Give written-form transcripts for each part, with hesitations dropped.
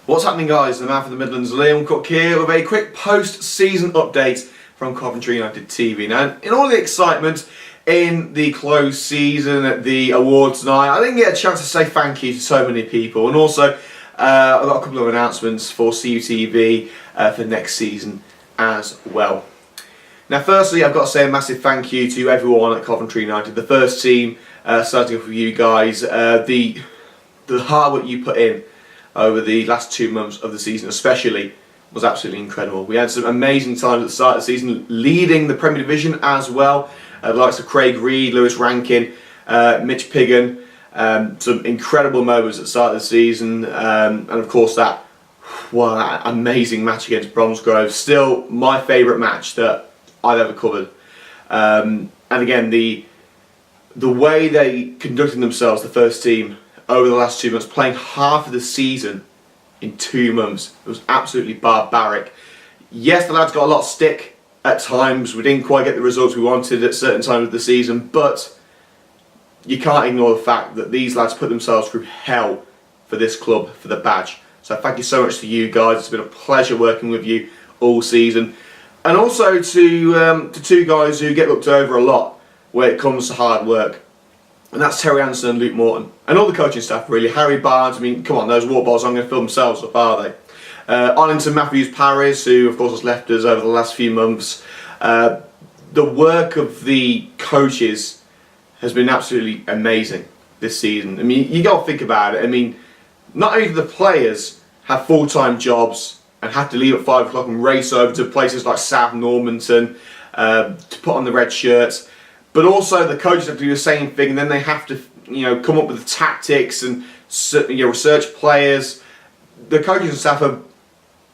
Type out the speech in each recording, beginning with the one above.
What's happening, guys? The man from the Midlands, Liam Cook here with a quick post-season update from Coventry United TV. Now, in all the excitement in the closed season at the awards night, I didn't get a chance to say thank you to so many people, and also I've got a couple of announcements for CUTV for next season as well. Now, firstly, I've got to say a massive thank you to everyone at Coventry United, the first team, starting off with you guys, the hard work you put in over the last 2 months of the season especially was absolutely incredible. We had some amazing times at the start of the season, leading the Premier Division as well. The likes of Craig Reed, Lewis Rankin, Mitch Piggin, some incredible moments at the start of the season, and of course that amazing match against Bromsgrove, still my favourite match that I've ever covered. And again, the way they conducted themselves, the first team, over the last 2 months, playing half of the season in 2 months. It was absolutely barbaric. Yes, the lads got a lot of stick at times. We didn't quite get the results we wanted at certain times of the season, but you can't ignore the fact that these lads put themselves through hell for this club, for the badge. So thank you so much to you guys. It's been a pleasure working with you all season. And also to two guys who get looked over a lot when it comes to hard work. And that's Terry Anderson and Luke Morton. And all the coaching staff, really. Harry Barnes, I mean, come on, those water balls aren't going to fill themselves up, are they? Arlington Matthews-Paris, who of course has left us over the last few months. The work of the coaches has been absolutely amazing this season. I mean, you got to think about it. I mean, not only do the players have full-time jobs and have to leave at 5 o'clock and race over to places like South Normanton to put on the red shirts, but also the coaches have to do the same thing, and then they have to, come up with the tactics and research players. The coaches and staff have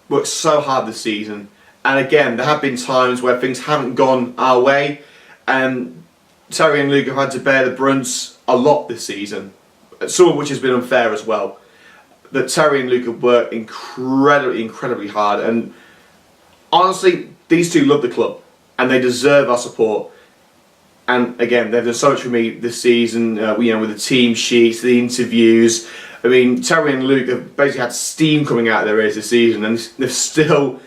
worked so hard this season, and again, there have been times where things haven't gone our way, and Terry and Luke have had to bear the brunt a lot this season, some of which has been unfair as well. But Terry and Luke have worked incredibly hard, and honestly, these two love the club, and they deserve our support. And again, they've done so much for me this season, with the team sheets, the interviews. I mean, Terry and Luke have basically had steam coming out of their ears this season, and they've still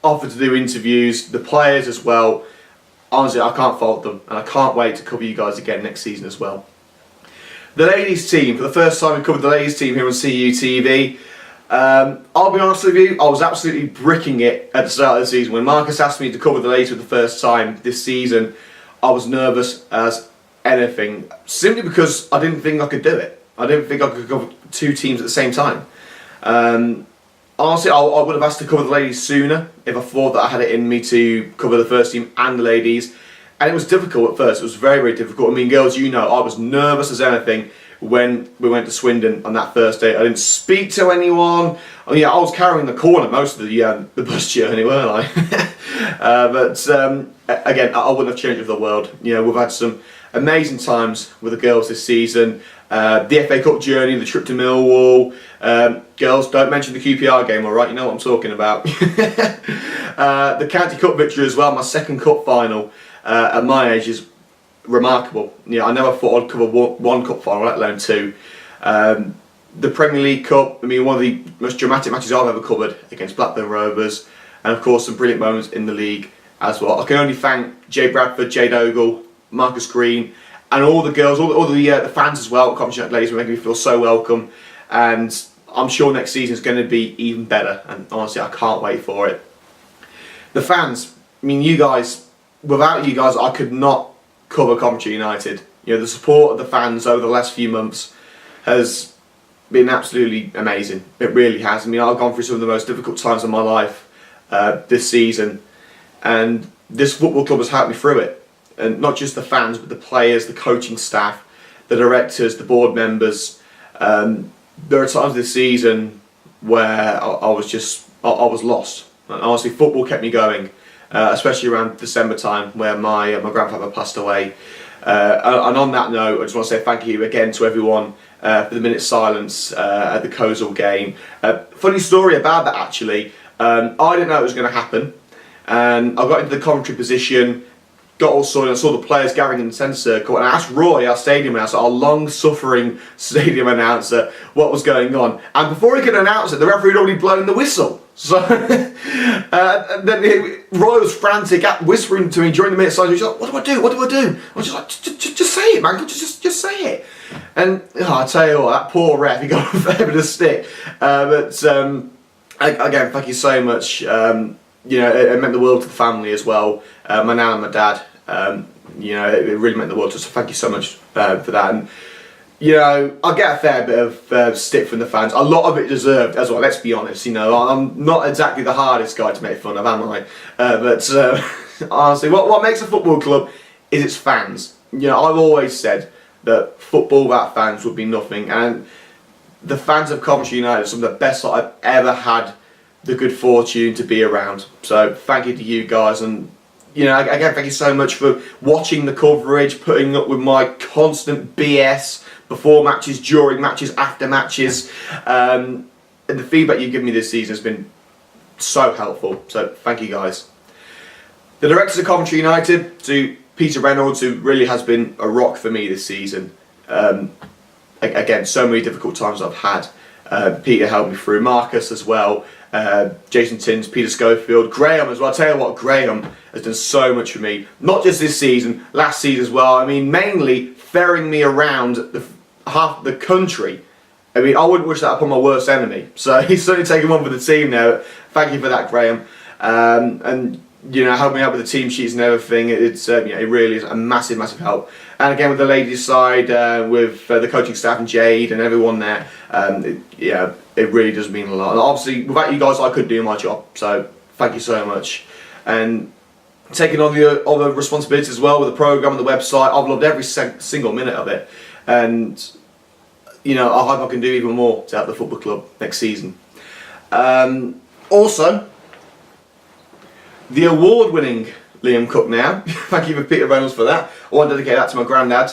offered to do interviews. The players as well. Honestly, I can't fault them, and I can't wait to cover you guys again next season as well. The ladies team, for the first time we covered the ladies team here on CUTV. I'll be honest with you, I was absolutely bricking it at the start of the season. When Marcus asked me to cover the ladies for the first time this season, I was nervous as anything, simply because I didn't think I could do it. I didn't think I could cover 2 teams at the same time. Honestly, I would have asked to cover the ladies sooner if I thought that I had it in me to cover the first team and the ladies. And it was difficult at first. It was very difficult. I mean, girls, I was nervous as anything when we went to Swindon on that first day. I didn't speak to anyone. I was carrying the corner most of the bus journey, weren't I? Again, I wouldn't have changed it for the world. We've had some amazing times with the girls this season. The FA Cup journey, the trip to Millwall. Girls, don't mention the QPR game, alright? You know what I'm talking about. The County Cup victory as well, my second cup final at my age, is remarkable. I never thought I'd cover one cup final, let alone 2. The Premier League Cup, one of the most dramatic matches I've ever covered against Blackburn Rovers, and of course some brilliant moments in the league as well. I can only thank Jay Bradford, Jade Ogle, Marcus Green, and all the girls, all the fans as well at Coventry United Ladies, were making me feel so welcome, and I'm sure next season is going to be even better, and honestly I can't wait for it. The fans, you guys, without you guys I could not cover Coventry United. The support of the fans over the last few months has been absolutely amazing. It really has. I've gone through some of the most difficult times of my life this season, and this football club has helped me through it. And not just the fans, but the players, the coaching staff, the directors, the board members. There are times this season where I was lost. And honestly, football kept me going, especially around December time, where my grandfather passed away. And on that note, I just want to say thank you again to everyone for the minute's silence at the Kozul game. Funny story about that, actually. I didn't know it was going to happen, and I got into the commentary position got all sorted, I saw the players gathering in the centre circle, and I asked Roy, our stadium announcer, our long-suffering stadium announcer, what was going on. And before he could announce it, the referee had already blown the whistle. So then Roy was frantic, whispering to me during the minute side. He's like, "What do I do? What do I do?" I was just like, "Just say it, man. Just say it." And I tell you what, that poor ref, he got a fair bit of stick. Again, thank you so much. You know, it meant the world to the family as well. My nan and my dad. You know, it really meant the world to us. So thank you so much for that. And you know, I get a fair bit of stick from the fans. A lot of it deserved as well. Let's be honest. You know, I'm not exactly the hardest guy to make fun of, am I? But honestly, what makes a football club is its fans. You know, I've always said that football without fans would be nothing, and the fans of Coventry United are some of the best that I've ever had the good fortune to be around. So thank you to you guys, and you know, again, thank you so much for watching the coverage, putting up with my constant BS before matches, during matches, after matches, and the feedback you've given me this season has been so helpful. So thank you guys. The directors of Coventry United, to Peter Reynolds, who really has been a rock for me this season. Again, so many difficult times I've had. Peter helped me through. Marcus as well. Jason Tins, Peter Schofield, Graham as well. I'll tell you what, Graham has done so much for me. Not just this season, last season as well. I mean, mainly ferrying me around half the country. I mean, I wouldn't wish that upon my worst enemy. So he's certainly taken one for the team now. Thank you for that, Graham. And you know, helping me out with the team sheets and everything. It's you know, it really is a massive help. And again, with the ladies' side, with the coaching staff and Jade and everyone there, yeah, it really does mean a lot. And obviously, without you guys, I couldn't do my job. So thank you so much. And taking on the other responsibilities as well with the program and the website, I've loved every single minute of it. And you know, I hope I can do even more to help the football club next season. Also, the award-winning Liam Cook now. Thank you for Peter Reynolds for that. I want to dedicate that to my granddad.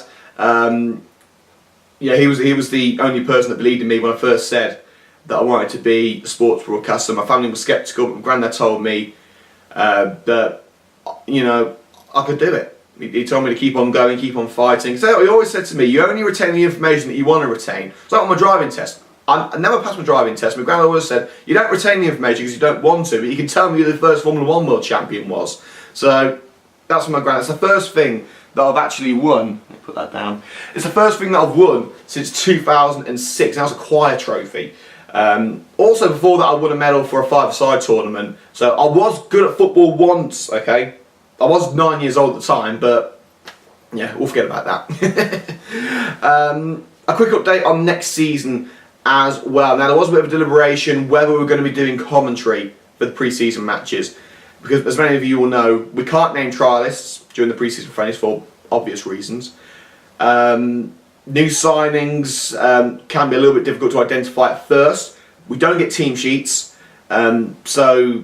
Yeah, he was the only person that believed in me when I first said that I wanted to be a sports broadcaster. My family was sceptical, but my granddad told me that, you know, I could do it. He told me to keep on going, keep on fighting. So he always said to me, you only retain the information that you want to retain. It's like on my driving test. I never passed my driving test. My granddad always said, you don't retain the information because you don't want to, but you can tell me who the first Formula 1 world champion was. So that's my granddad. It's the first thing that I've actually won. Let me put that down. It's the first thing that I've won since 2006. That was a choir trophy. Also before that I won a medal for a five-a-side tournament. So I was good at football once, okay? I was 9 years old at the time, but yeah, we'll forget about that. A quick update on next season as well. Now there was a bit of a deliberation whether we were going to be doing commentary for the pre-season matches, because as many of you will know, we can't name trialists during the pre-season friendlies for obvious reasons. New signings can be a little bit difficult to identify at first. We don't get team sheets, so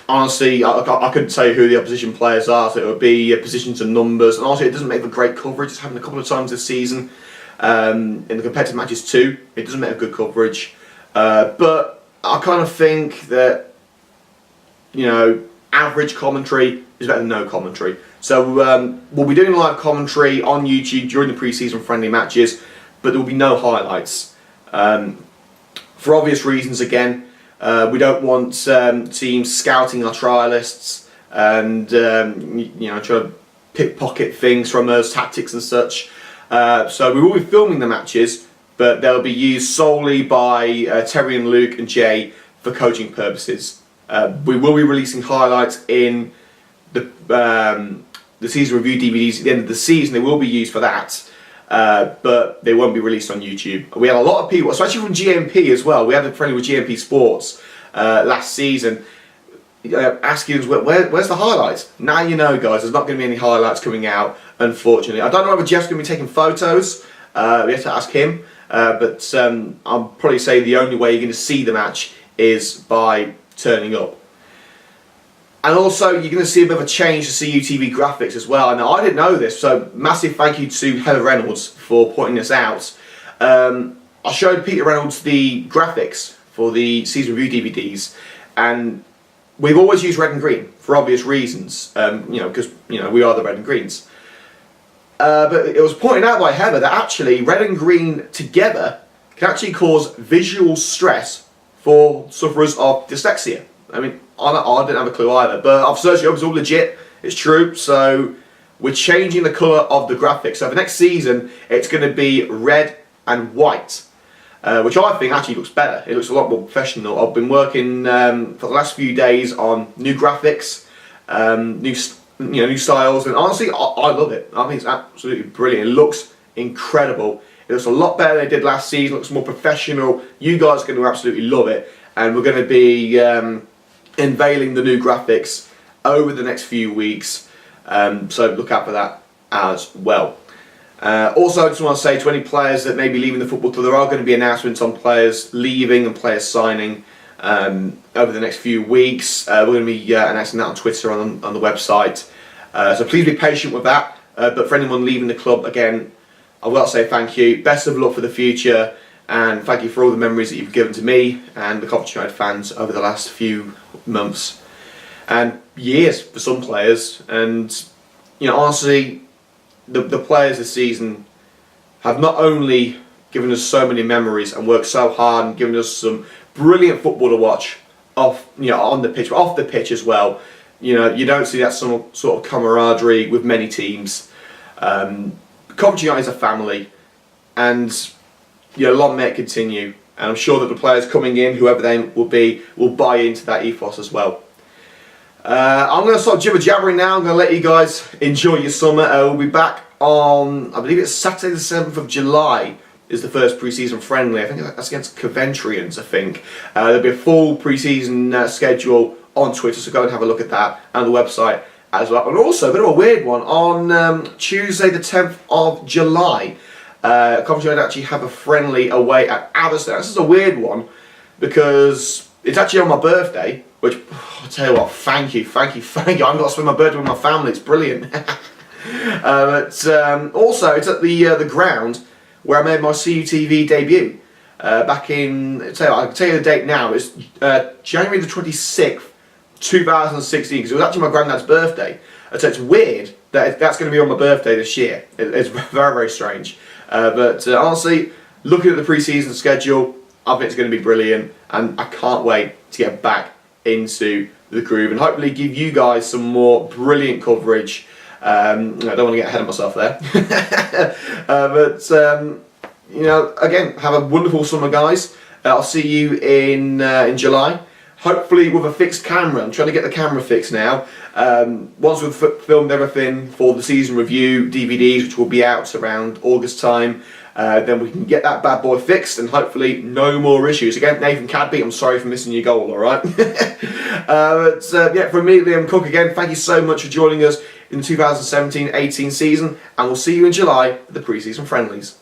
honestly I couldn't tell you who the opposition players are, so it would be positions and numbers, and honestly it doesn't make for great coverage. It's happened a couple of times this season. In the competitive matches too, it doesn't make a good coverage, but I kind of think that, you know, average commentary is better than no commentary. So we'll be doing live commentary on YouTube during the pre-season friendly matches, but there will be no highlights. For obvious reasons again, we don't want teams scouting our trialists and you know, trying to pickpocket things from us, tactics and such. So we will be filming the matches, but they'll be used solely by Terry and Luke and Jay for coaching purposes. We will be releasing highlights in the season review DVDs at the end of the season. They will be used for that, but they won't be released on YouTube. We had a lot of people, especially from GMP as well. We had a friendly with GMP Sports last season, asking us, where's the highlights? Now you know, guys, there's not going to be any highlights coming out, unfortunately. I don't know whether Jeff's going to be taking photos. We have to ask him, but I'll probably say the only way you're going to see the match is by turning up. And also you're going to see a bit of a change to CUTV graphics as well. Now I didn't know this, so massive thank you to Heather Reynolds for pointing this out. I showed Peter Reynolds the graphics for the season review DVDs, and we've always used red and green for obvious reasons, because we are the red and greens. But it was pointed out by Heather that actually red and green together can actually cause visual stress for sufferers of dyslexia. I mean, I didn't have a clue either, but I've searched it up, it's all legit, it's true. So we're changing the colour of the graphics. So for next season, it's going to be red and white, which I think actually looks better. It looks a lot more professional. I've been working for the last few days on new graphics, new styles, and honestly, I love it. I think it's absolutely brilliant. It looks incredible. It looks a lot better than it did last season. It looks more professional. You guys are going to absolutely love it, and we're going to be unveiling the new graphics over the next few weeks. So look out for that as well. Also, I just want to say to any players that may be leaving the football club, there are going to be announcements on players leaving and players signing over the next few weeks. We're going to be announcing that on Twitter and on the website. So please be patient with that. But for anyone leaving the club, again, I've got to say thank you. Best of luck for the future, and thank you for all the memories that you've given to me and the Coventry United fans over the last few months and years for some players. And honestly, the players this season have not only given us so many memories and worked so hard and given us some brilliant football to watch on the pitch, but off the pitch as well. You don't see that sort of camaraderie with many teams. Coventry United is a family, and long may it continue. And I'm sure that the players coming in, whoever they will be, will buy into that ethos as well. I'm going to stop jibber-jabbering now. I'm going to let you guys enjoy your summer. We'll be back on, I believe it's Saturday the 7th of July is the first pre-season friendly. I think that's against Coventrians, I think. There'll be a full pre-season schedule on Twitter, so go and have a look at that, and the website as well. And also, a bit of a weird one, on Tuesday the 10th of July, Coventry United actually have a friendly away at Addison. This is a weird one, because it's actually on my birthday, which, I'll tell you what, thank you. I've got to spend my birthday with my family, it's brilliant. But also, it's at the ground where I made my CUTV debut back in, I can tell you the date now, it's January the 26th, 2016, because it was actually my granddad's birthday. So it's weird that that's going to be on my birthday this year. It's very, very strange. But honestly, looking at the pre-season schedule, I think it's going to be brilliant, and I can't wait to get back into the groove and hopefully give you guys some more brilliant coverage. I don't want to get ahead of myself there. But again, have a wonderful summer, guys. I'll see you in July. Hopefully with a fixed camera. I'm trying to get the camera fixed now. Once we've filmed everything for the season review DVDs, which will be out around August time, then we can get that bad boy fixed and hopefully no more issues. Again, Nathan Cadby, I'm sorry for missing your goal, alright? From me, Liam Cook, again, thank you so much for joining us in the 2017-18 season, and we'll see you in July for the pre-season friendlies.